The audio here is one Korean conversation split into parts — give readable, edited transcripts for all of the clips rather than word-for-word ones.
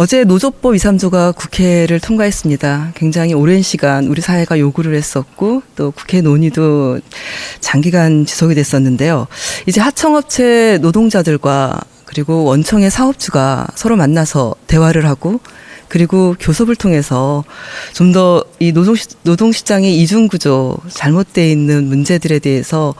어제 노조법 2, 3조가 국회를 통과했습니다. 굉장히 오랜 시간 우리 사회가 요구를 했었고 또 국회 논의도 장기간 지속이 됐었는데요. 이제 하청업체 노동자들과 그리고 원청의 사업주가 서로 만나서 대화를 하고 그리고 교섭을 통해서 좀 더 이 노동시장의 이중구조 잘못되어 있는 문제들에 대해서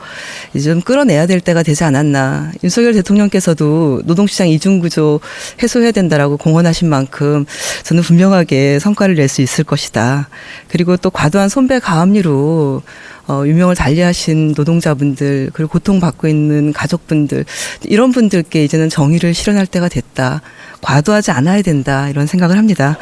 이제 좀 끌어내야 될 때가 되지 않았나. 윤석열 대통령께서도 노동시장 이중구조 해소해야 된다라고 공언하신 만큼 저는 분명하게 성과를 낼 수 있을 것이다. 그리고 또 과도한 손배 가압류로 유명을 달리하신 노동자분들 그리고 고통받고 있는 가족분들 이런 분들께 이제는 정의를 실현할 때가 됐다. 과도하지 않아야 된다 이런 생각을 합니다.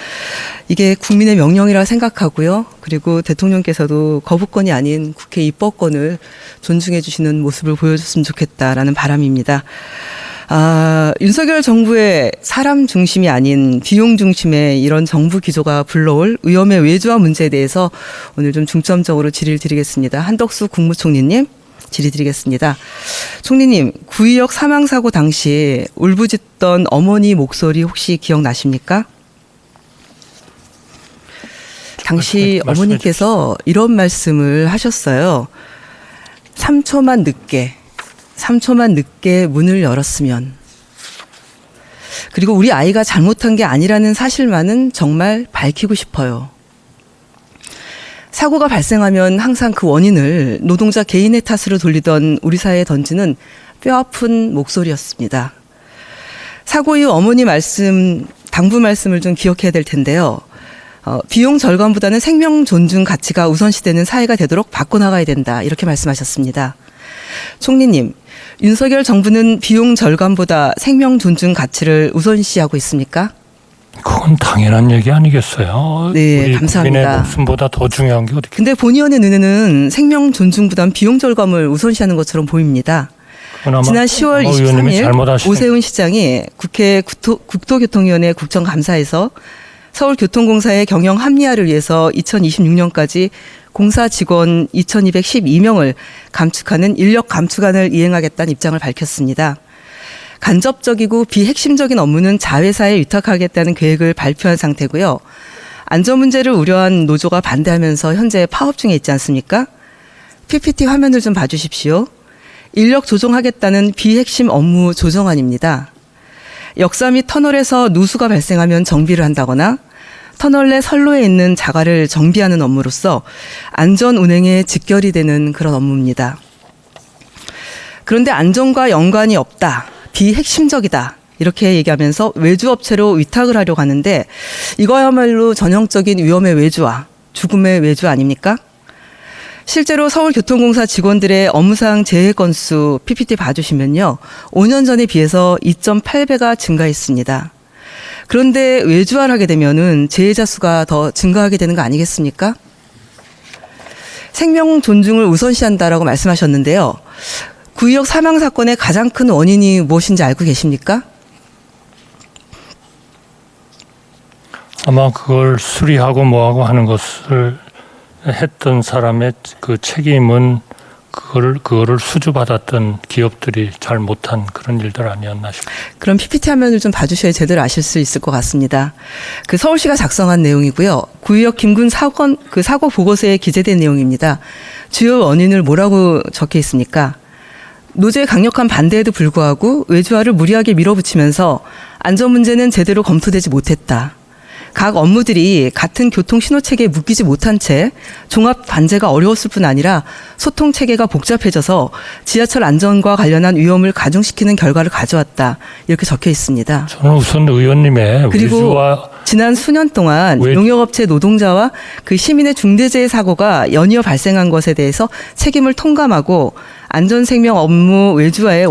이게 국민의 명령이라 생각하고요. 그리고 대통령께서도 거부권이 아닌 국회 입법권을 존중해 주시는 모습을 보여줬으면 좋겠다라는 바람입니다. 윤석열 정부의 사람 중심이 아닌 비용 중심의 이런 정부 기조가 불러올 위험의 외주화 문제에 대해서 오늘 좀 중점적으로 질의를 드리겠습니다. 한덕수 국무총리님 질의드리겠습니다. 총리님, 구의역 사망사고 당시 울부짖던 어머니 목소리 혹시 기억나십니까? 당시 어머니께서 이런 말씀을 하셨어요. 3초만 늦게 문을 열었으면. 그리고 우리 아이가 잘못한 게 아니라는 사실만은 정말 밝히고 싶어요. 사고가 발생하면 항상 그 원인을 노동자 개인의 탓으로 돌리던 우리 사회에 던지는 뼈아픈 목소리였습니다. 사고 이후 어머니 말씀, 당부 말씀을 좀 기억해야 될 텐데요. 비용 절감보다는 생명 존중 가치가 우선시되는 사회가 되도록 바꿔나가야 된다. 이렇게 말씀하셨습니다. 총리님, 윤석열 정부는 비용 절감보다 생명 존중 가치를 우선시하고 있습니까? 그건 당연한 얘기 아니겠어요? 네, 우리 감사합니다. 국민의 목숨보다 더 중요한 게 어디? 근데 본의원의 눈에는 생명 존중보단 비용 절감을 우선시하는 것처럼 보입니다. 지난 10월 23일 오세훈 시장이 국회 국토교통위원회 국정감사에서 서울교통공사의 경영 합리화를 위해서 2026년까지 공사 직원 2212명을 감축하는 인력 감축안을 이행하겠다는 입장을 밝혔습니다. 간접적이고 비핵심적인 업무는 자회사에 위탁하겠다는 계획을 발표한 상태고요. 안전 문제를 우려한 노조가 반대하면서 현재 파업 중에 있지 않습니까? PPT 화면을 좀 봐주십시오. 인력 조정하겠다는 비핵심 업무 조정안입니다. 역사 및 터널에서 누수가 발생하면 정비를 한다거나 터널 내 선로에 있는 자갈을 정비하는 업무로서 안전 운행에 직결이 되는 그런 업무입니다. 그런데 안전과 연관이 없다. 비핵심적이다. 이렇게 얘기하면서 외주업체로 위탁을 하려고 하는데 이거야말로 전형적인 위험의 외주화, 죽음의 외주 아닙니까? 실제로 서울교통공사 직원들의 업무상 재해 건수 PPT 봐주시면요. 5년 전에 비해서 2.8배가 증가했습니다. 그런데 외주화를 하게 되면은 재해자 수가 더 증가하게 되는 거 아니겠습니까? 생명 존중을 우선시한다라고 말씀하셨는데요. 구의역 사망 사건의 가장 큰 원인이 무엇인지 알고 계십니까? 아마 그걸 수리하고 뭐하고 하는 것을 했던 사람의 그 책임은 그거를 수주받았던 기업들이 잘 못한 그런 일들 아니었나 싶습니다. 그럼 PPT 화면을 좀 봐주셔야 제대로 아실 수 있을 것 같습니다. 그 서울시가 작성한 내용이고요. 구의역 김군 사고 보고서에 기재된 내용입니다. 주요 원인을 뭐라고 적혀 있습니까? 노조의 강력한 반대에도 불구하고 외주화를 무리하게 밀어붙이면서 안전 문제는 제대로 검토되지 못했다. 각 업무들이 같은 교통 신호체계에 묶이지 못한 채 종합 관제가 어려웠을 뿐 아니라 소통 체계가 복잡해져서 지하철 안전과 관련한 위험을 가중시키는 결과를 가져왔다. 이렇게 적혀 있습니다. 저는 우선 의원님의 그리고 지난 수년 동안 용역업체 노동자와 그 시민의 중대재해 사고가 연이어 발생한 것에 대해서 책임을 통감하고 안전생명 업무 외주화의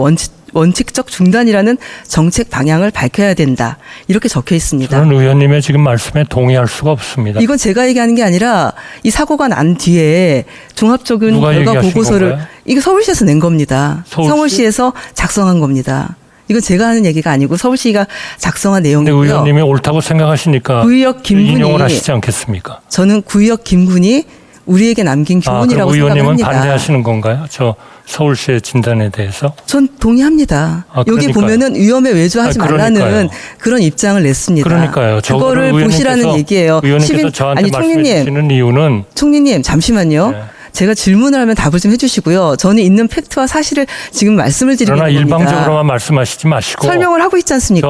원칙적 중단이라는 정책 방향을 밝혀야 된다. 이렇게 적혀 있습니다. 저는 의원님의 지금 말씀에 동의할 수가 없습니다. 이건 제가 얘기하는 게 아니라 이 사고가 난 뒤에 종합적인 결과 보고서를 건가요? 이거 서울시에서 낸 겁니다. 서울시에서 작성한 겁니다. 이건 제가 하는 얘기가 아니고 서울시가 작성한 내용이고요. 근데 의원님이 옳다고 생각하시니까 구의역 김군이 인용을 하시지 않겠습니까? 저는 구의역 김군이 우리에게 남긴 교훈이라고 그럼 의원님은 생각합니다. 반대하시는 건가요? 저 서울시의 진단에 대해서? 전 동의합니다. 여기 그러니까요. 보면은 위험에 외주하지 말라는 그러니까요. 그런 입장을 냈습니다. 그러니까요. 그거를 보시라는 얘기예요. 의원님께서 저한테 아니 말씀해 총리님, 주시는 이유는 총리님 잠시만요. 네. 제가 질문을 하면 답을 좀 해주시고요. 저는 있는 팩트와 사실을 지금 말씀을 드리는 그러나 겁니다. 일방적으로만 말씀하시지 마시고 설명을 하고 있지 않습니까?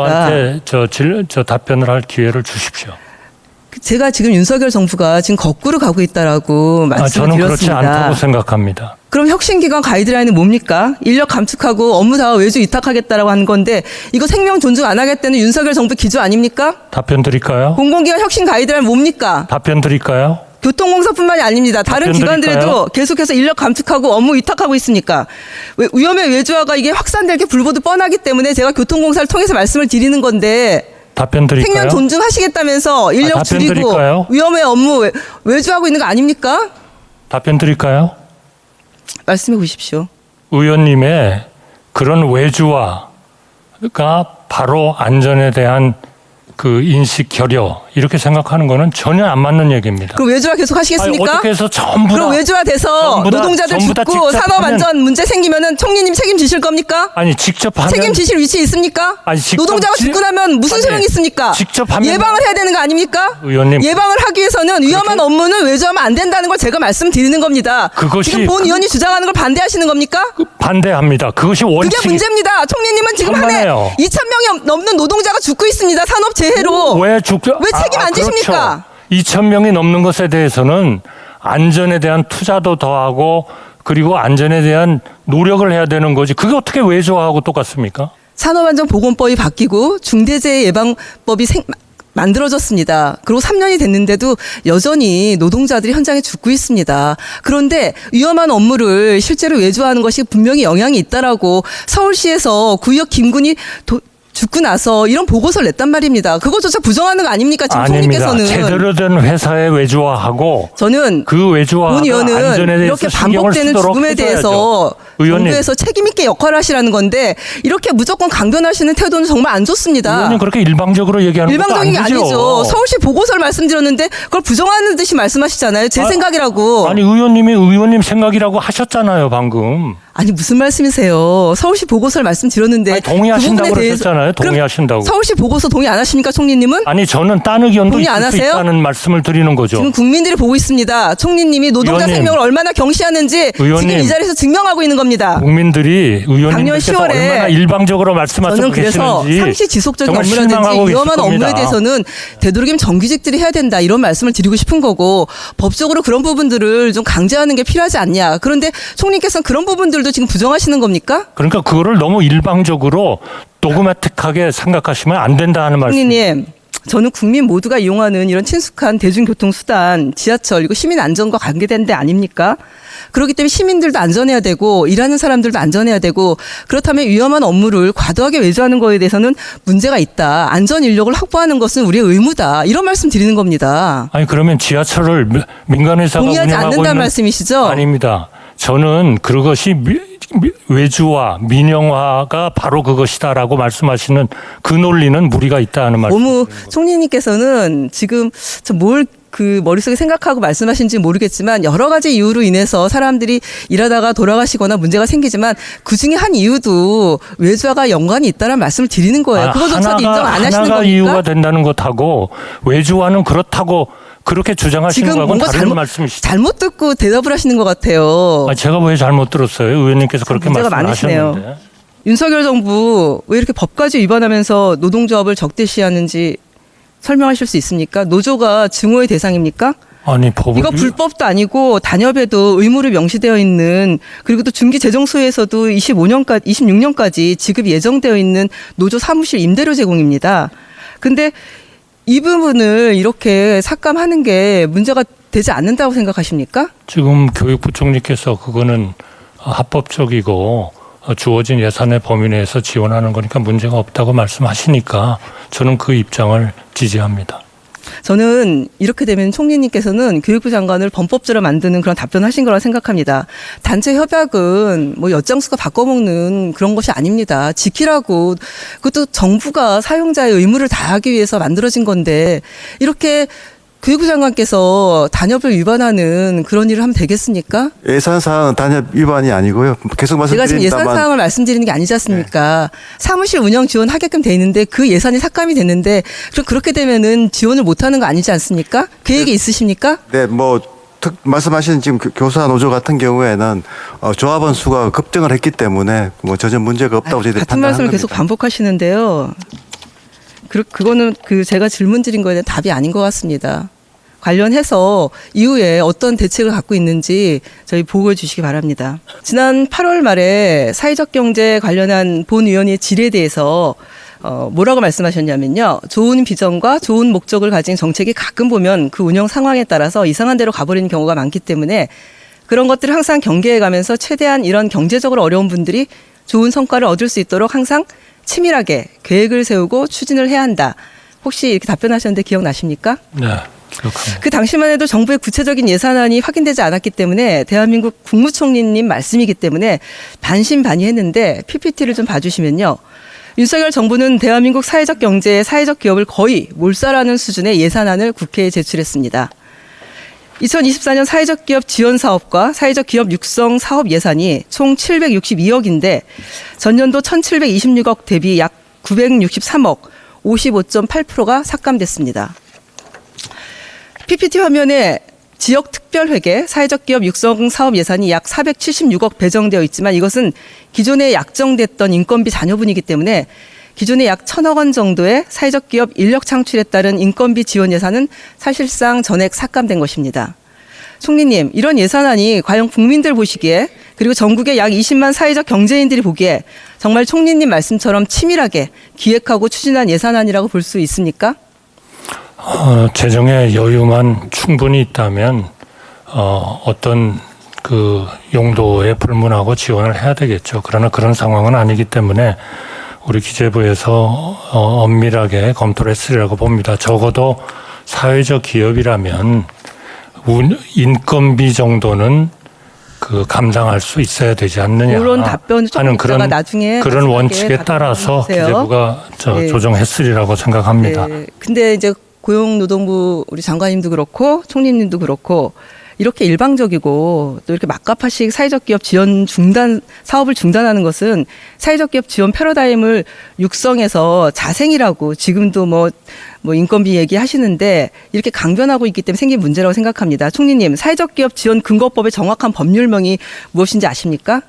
저한테 저 답변을 할 기회를 주십시오. 제가 지금 윤석열 정부가 지금 거꾸로 가고 있다라고 말씀을 저는 그렇지 드렸습니다. 않다고 생각합니다. 그럼 혁신기관 가이드라인은 뭡니까? 인력 감축하고 업무 다 외주 위탁하겠다라고 하는 건데 이거 생명 존중 안 하겠다는 윤석열 정부 기조 아닙니까? 답변 드릴까요? 공공기관 혁신 가이드라인 뭡니까? 답변 드릴까요? 교통공사뿐만이 아닙니다. 다른 답변 기관들도 드릴까요? 계속해서 인력 감축하고 업무 위탁하고 있으니까 위험의 외주화가 이게 확산될 게 불보듯 뻔하기 때문에 제가 교통공사를 통해서 말씀을 드리는 건데 답변 드릴까요? 생명 존중하시겠다면서 인력 답변 줄이고 드릴까요? 위험의 업무 외주하고 있는 거 아닙니까? 답변 드릴까요? 말씀해 보십시오. 의원님의 그런 외주화가 바로 안전에 대한 그 인식 결여 이렇게 생각하는 거는 전혀 안 맞는 얘기입니다. 그럼 외주화 계속 하시겠습니까? 아니, 어떻게 해서 전부 그럼 다 외주화 돼서 전부 다- 노동자들 전부 다 죽고 직접 산업 하면- 안전 문제 생기면은 총리님 책임지실 겁니까? 아니 직접 하면 책임지실 위치 있습니까? 아니, 직접 노동자가 죽고 나면 무슨 아니, 소용이 있습니까? 직접 하면- 예방을 해야 되는 거 아닙니까? 의원님 예방을 하기 위해서는 위험한 업무는 외주하면 안 된다는 걸 제가 말씀드리는 겁니다. 그것이 지금 본 의원이 주장하는 걸 반대하시는 겁니까? 반대합니다. 그것이 원칙. 그게 문제입니다. 총리님은 지금 한 해 천만에요. 2,000명이 넘는 노동자가 죽고 있습니다. 산업재해로. 왜 죽죠? 왜 책임 안 지십니까? 그렇죠. 2,000명이 넘는 것에 대해서는 안전에 대한 투자도 더하고 그리고 안전에 대한 노력을 해야 되는 거지. 그게 어떻게 외주화하고 똑같습니까? 산업안전보건법이 바뀌고 중대재해예방법이 만들어졌습니다. 그리고 3년이 됐는데도 여전히 노동자들이 현장에 죽고 있습니다. 그런데 위험한 업무를 실제로 외주하는 것이 분명히 영향이 있다라고 서울시에서 구의역 김군이 죽고 나서 이런 보고서를 냈단 말입니다. 그것조차 부정하는 거 아닙니까? 지금 아닙니다. 총리께서는. 제대로 된 회사에 외주화하고 저는 그 외주화가 본 의원은 안전에 대해서 이렇게 신경을 반복되는 쓰도록 죽음에 해줘야죠. 대해서 의원님. 정부에서 책임 있게 역할을 하시라는 건데 이렇게 무조건 강변하시는 태도는 정말 안 좋습니다. 의원님 그렇게 일방적으로 얘기하는 일방적인 게 것도 안 되죠. 아니죠. 서울시 보고서를 말씀드렸는데 그걸 부정하는 듯이 말씀하시잖아요. 제 생각이라고. 아니 의원님이 의원님 생각이라고 하셨잖아요 방금. 아니 무슨 말씀이세요? 서울시 보고서를 말씀드렸는데 아니, 동의하신다고 그 부분에 그러셨잖아요. 그럼 동의하신다고. 서울시 보고서 동의 안 하십니까, 총리님은? 아니 저는 딴 의견도 동의 있을 안 수 하세요? 있다는 말씀을 드리는 거죠. 지금 국민들이 보고 있습니다. 총리님이 노동자 의원님. 생명을 얼마나 경시하는지 의원님. 지금 이 자리에서 증명하고 있는 겁니다. 국민들이 작년 의원님께서 10월에 얼마나 일방적으로 말씀하시고 저는 그래서 계시는지 상시 지속적인 정말 업무라든지 실망하고 계실 위험한 업무에 겁니다. 대해서는 되도록이면 정규직들이 해야 된다 이런 말씀을 드리고 싶은 거고 법적으로 그런 부분들을 좀 강제하는 게 필요하지 않냐. 그런데 총리께서는 그런 부분들도 지금 부정하시는 겁니까? 그러니까 그거를 너무 일방적으로 도그마틱하게 생각하시면 안 된다 하는 말씀. 총리님. 저는 국민 모두가 이용하는 이런 친숙한 대중교통수단, 지하철, 이거 시민 안전과 관계된 데 아닙니까? 그렇기 때문에 시민들도 안전해야 되고 일하는 사람들도 안전해야 되고 그렇다면 위험한 업무를 과도하게 외주하는 거에 대해서는 문제가 있다. 안전 인력을 확보하는 것은 우리의 의무다. 이런 말씀 드리는 겁니다. 아니 그러면 지하철을 민간회사가 동의하지 운영하고 않는다는 있는 말씀이시죠? 아닙니다. 저는 그것이 외주화, 민영화가 바로 그것이다라고 말씀하시는 그 논리는 무리가 있다 하는 말씀. 너무 총리님께서는 지금 뭘 그 머릿속에 생각하고 말씀하신지 모르겠지만 여러 가지 이유로 인해서 사람들이 일하다가 돌아가시거나 문제가 생기지만 그중에 한 이유도 외주화가 연관이 있다는 말씀을 드리는 거예요. 그것조차도 인정 안 하시는 하나가 겁니까? 이유가 된다는 것하고 외주화는 그렇다고 그렇게 주장하시는 지금 거하고는 뭔가 다른 말씀이시죠. 잘못 듣고 대답을 하시는 것 같아요. 제가 왜 잘못 들었어요? 의원님께서 그렇게 문제가 말씀하셨는데. 많으시네요. 윤석열 정부 왜 이렇게 법까지 위반하면서 노동조합을 적대시하는지 설명하실 수 있습니까? 노조가 증오의 대상입니까? 아니 법을 이거 불법도 아니고 단협에도 의무로 명시되어 있는 그리고 또 중기재정소에서도 26년까지 지급이 예정되어 있는 노조 사무실 임대료 제공입니다. 근데 이 부분을 이렇게 삭감하는 게 문제가 되지 않는다고 생각하십니까? 지금 교육부총리께서 그거는 합법적이고 주어진 예산의 범위 내에서 지원하는 거니까 문제가 없다고 말씀하시니까 저는 그 입장을 지지합니다. 저는 이렇게 되면 총리님께서는 교육부 장관을 범법자로 만드는 그런 답변하신 거라 생각합니다. 단체 협약은 뭐 엿장수가 바꿔먹는 그런 것이 아닙니다. 지키라고 그것도 정부가 사용자의 의무를 다하기 위해서 만들어진 건데 이렇게 교육부 장관께서 단협을 위반하는 그런 일을 하면 되겠습니까? 예산 사항은 단협 위반이 아니고요. 계속 제가 지금 예산 말씀드립니다만 사항을 말씀드리는 게 아니지 않습니까? 사무실 운영 지원 하게끔 돼 있는데 그 예산이 삭감이 됐는데 그렇게 되면은 지원을 못 하는 거 아니지 않습니까? 계획이 있으십니까? 네, 뭐 말씀하신 지금 교사 노조 같은 경우에는 조합원 수가 급증을 했기 때문에 뭐 전혀 문제가 없다고 저희들이 같은 판단한 말씀을 겁니다. 계속 반복하시는데요. 그거는 제가 질문 드린 거에 대한 답이 아닌 것 같습니다. 관련해서 이후에 어떤 대책을 갖고 있는지 저희 보고해 주시기 바랍니다. 지난 8월 말에 사회적 경제 관련한 본위원회 질에 대해서 뭐라고 말씀하셨냐면요. 좋은 비전과 좋은 목적을 가진 정책이 가끔 보면 그 운영 상황에 따라서 이상한 데로 가버리는 경우가 많기 때문에 그런 것들을 항상 경계해 가면서 최대한 이런 경제적으로 어려운 분들이 좋은 성과를 얻을 수 있도록 항상 치밀하게 계획을 세우고 추진을 해야 한다. 혹시 이렇게 답변하셨는데 기억나십니까? 네, 기억합니다. 그 당시만 해도 정부의 구체적인 예산안이 확인되지 않았기 때문에 대한민국 국무총리님 말씀이기 때문에 반신반의했는데 PPT를 좀 봐주시면요. 윤석열 정부는 대한민국 사회적 경제의 사회적 기업을 거의 몰살하는 수준의 예산안을 국회에 제출했습니다. 2024년 사회적 기업 지원 사업과 사회적 기업 육성 사업 예산이 총 762억인데 전년도 1,726억 대비 약 963억, 55.8%가 삭감됐습니다. PPT 화면에 지역 특별회계 사회적 기업 육성 사업 예산이 약 476억 배정되어 있지만 이것은 기존에 약정됐던 인건비 잔여분이기 때문에 기존에 약 1,000억 원 정도의 사회적 기업 인력 창출에 따른 인건비 지원 예산은 사실상 전액 삭감된 것입니다. 총리님, 이런 예산안이 과연 국민들 보시기에 그리고 전국의 약 20만 사회적 경제인들이 보기에 정말 총리님 말씀처럼 치밀하게 기획하고 추진한 예산안이라고 볼 수 있습니까? 재정의 여유만 충분히 있다면 어떤 그 용도에 불문하고 지원을 해야 되겠죠. 그러나 그런 상황은 아니기 때문에 우리 기재부에서 엄밀하게 검토를 했으리라고 봅니다. 적어도 사회적 기업이라면 인건비 정도는 그 감당할 수 있어야 되지 않느냐 그런 답변을 하는 그런 나중에 그런 원칙에 따라서 기재부가 네. 조정했으리라고 생각합니다. 네. 근데 이제 고용노동부 우리 장관님도 그렇고 총리님도 그렇고 이렇게 일방적이고 또 이렇게 막가파식 사회적 기업 지원 중단 사업을 중단하는 것은 사회적 기업 지원 패러다임을 육성해서 자생이라고 지금도 뭐 인건비 얘기하시는데 이렇게 강변하고 있기 때문에 생긴 문제라고 생각합니다. 총리님, 사회적 기업 지원 근거법의 정확한 법률명이 무엇인지 아십니까?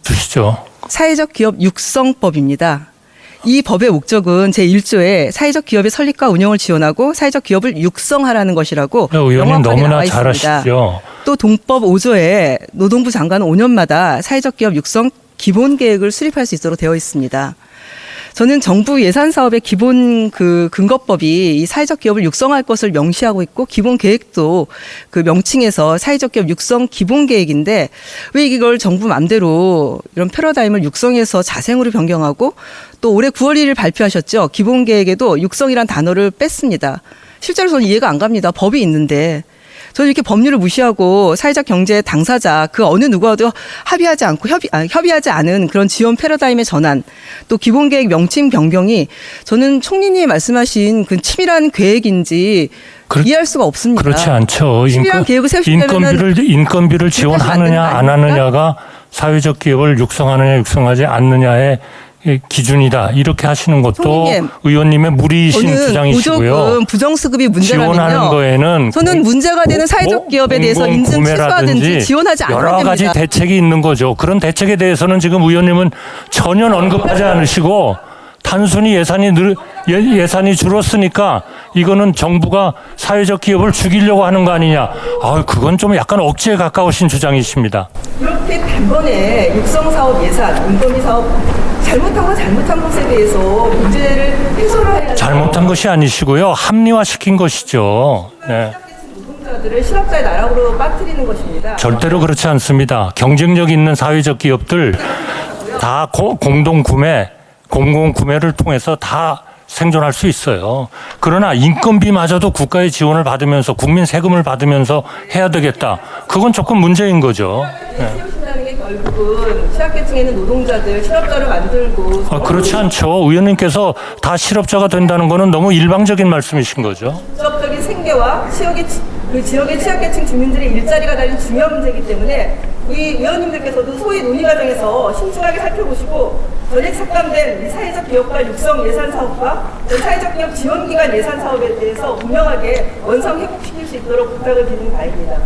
주시죠. 사회적 기업 육성법입니다. 이 법의 목적은 제1조에 사회적 기업의 설립과 운영을 지원하고 사회적 기업을 육성하라는 것이라고 의원님 명확하게 나와 너무나 있습니다. 잘하시죠. 또 동법 5조에 노동부 장관은 5년마다 사회적 기업 육성 기본 계획을 수립할 수 있도록 되어 있습니다. 저는 정부 예산 사업의 기본 그 근거법이 이 사회적 기업을 육성할 것을 명시하고 있고 기본 계획도 그 명칭에서 사회적 기업 육성 기본 계획인데 왜 이걸 정부 맘대로 이런 패러다임을 육성해서 자생으로 변경하고 또 올해 9월 1일 발표하셨죠. 기본 계획에도 육성이란 단어를 뺐습니다. 실제로 저는 이해가 안 갑니다. 법이 있는데. 저는 이렇게 법률을 무시하고 사회적 경제 당사자 그 어느 누구와도 합의하지 않고 협의하지 않은 그런 지원 패러다임의 전환 또 기본계획 명칭 변경이 저는 총리님이 말씀하신 그 치밀한 계획인지 이해할 수가 없습니다. 그렇지 않죠. 치밀한 계획을 세우시려면 인건비를 지원하느냐 안 하느냐가 사회적 기업을 육성하느냐 육성하지 않느냐의 기준이다. 이렇게 하시는 것도 총리님, 의원님의 무리이신 주장이시고요. 보조금 부정수급이 문제라면요. 지원하는 거에는 저는 문제가 되는 사회적 기업에 대해서 인증 취소하든지 지원하지 않아야 여러 됩니다. 가지 대책이 있는 거죠. 그런 대책에 대해서는 지금 의원님은 전혀 언급하지 않으시고 단순히 예산이 줄었으니까 이거는 정부가 사회적 기업을 죽이려고 하는 거 아니냐. 그건 좀 약간 억지에 가까우신 주장이십니다. 이렇게 단번에 육성사업 예산, 인건비 사업 잘못한 것에 대해서 문제를 해소를 해야 잘못한 것이 아니시고요. 합리화시킨 것이죠. 네. 노동자들을 실업자의 나락으로 빠뜨리는 것입니다. 절대로 그렇지 않습니다. 경쟁력 있는 사회적 기업들 다 공공구매를 통해서 다 생존할 수 있어요. 그러나 인건비마저도 국가의 지원을 받으면서 국민 세금을 받으면서 해야 되겠다. 그건 조금 문제인 거죠. 네. 세우신다는 게 결국은 취약계층에 있는 노동자들 실업자를 만들고 그렇지 않죠. 의원님께서 다 실업자가 된다는 거는 너무 일방적인 말씀이신 거죠. 직접적인 지역의 생계와 그 지역의 취약계층 주민들의 일자리가 달린 중요한 문제이기 때문에 우리 의원님들께서도 소위 논의 과정에서 신중하게 살펴보시고 전액 삭감된 사회적 기업가 육성 예산 사업과 사회적 기업 지원기관 예산 사업에 대해서 분명하게 원상 회복시킬 수 있도록 부탁을 드리는 바입니다.